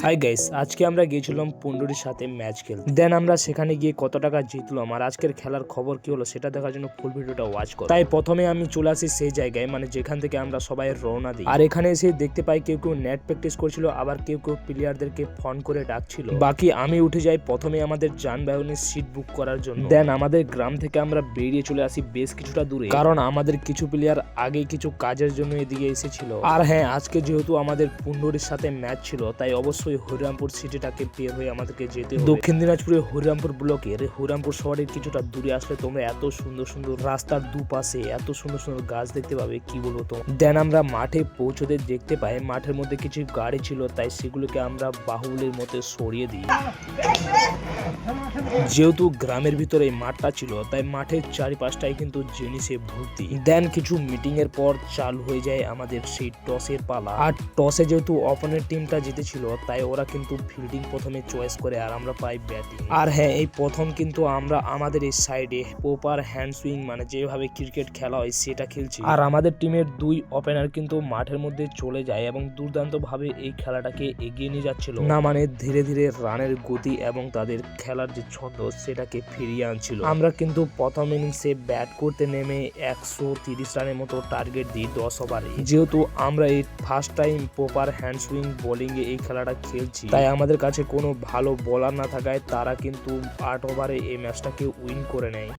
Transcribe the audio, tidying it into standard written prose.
Hi guys, আজকে আমরা গিয়েছিলাম পুন্ডুরির সাথে ম্যাচ খেলতে। দেন আমরা সেখানে গিয়ে কত টাকা জিতলাম আর আজকের খেলার খবর কি হলো সেটা দেখার জন্য ফুল ভিডিওটা ওয়াচ করো। তাই প্রথমে আমি চলে আসি সেই জায়গায়, মানে যেখান থেকে আমরা সবাই রওনা দিই। আর এখানে এসে দেখতে পাই কেউ কেউ নেট প্র্যাকটিস করছিল, আবার কেউ কেউ প্লেয়ারদেরকে ফোন করে ডাকছিল। বাকি আমি উঠে যাই প্রথমে আমাদের যানবাহনের সিট বুক করার জন্য। দেন আমাদের গ্রাম থেকে আমরা বেরিয়ে চলে আসি বেশ কিছুটা দূরে, কারণ আমাদের কিছু প্লেয়ার আগে কিছু কাজের জন্য এদিকে এসেছিল। আর হ্যাঁ, আজকে যেহেতু আমাদের পুন্ডুরির সাথে ম্যাচ ছিল তাই অবশ্যই হরিরামপুর সিটিটাকে পের হয়ে আমাদেরকে যেতে হবে। দক্ষিণ দিনাজপুরের হরিরামপুর ব্লকের হরিরামপুর শহরের কিছুটা দূরে আসলে তোমরা এত সুন্দর সুন্দর রাস্তার দুপাশে এত সুন্দর সুন্দর গাছ দেখতে পাবে, কি বলবো তো। দেন আমরা মাঠে পৌঁছতে দেখতে পাই মাঠের মধ্যে কিছু গাড়ি ছিল, তাই সেগুলোকে আমরা বাহুবলীর মতো সরিয়ে দিই। যেহেতু গ্রামের ভিতরে এই মাঠটা ছিল তাই মাঠের চারিপাশটাই কিন্তু জিনিসে ভর্তি। দেন কিছু মিটিং এর পর চালু হয়ে যায় আমাদের সেই টসের পালা। আর টসে যেহেতু অপোনেন্ট টিমটা জিতেছিল তাই ওরা কিন্তু ফিল্ডিং প্রথমে চয়েস করে আর আমরা পাই ব্যাটিং। আর হ্যাঁ, এই প্রথম কিন্তু আমরা আমাদের এই সাইডে প্রপার হ্যান্ড সুইং, মানে যেভাবে ক্রিকেট খেলা হয় সেটা খেলছি। আর আমাদের টিমের দুই ওপেনার কিন্তু মাঠের মধ্যে চলে যায় এবং দুর্দান্ত ভাবে এই খেলাটাকে এগিয়ে নিয়ে যাচ্ছিল, না মানে ধীরে ধীরে রানের গতি এবং তাদের খেলার যে ছন্দ সেটাকে ফিরিয়ে আনছিল। আমরা কিন্তু প্রথম ইনিংসে ব্যাট করতে নেমে 130 রানের মতো টার্গেট দিই 10 ওভারে। যেহেতু আমরা এই first time proper hand swing bowling এ এই খেলাটা খেলছি তাই আমাদের কাছে কোনো ভালো বোলার না থাকায় তারা কিন্তু 8 ওভারে এই ম্যাচটাকে উইন করে নেয়।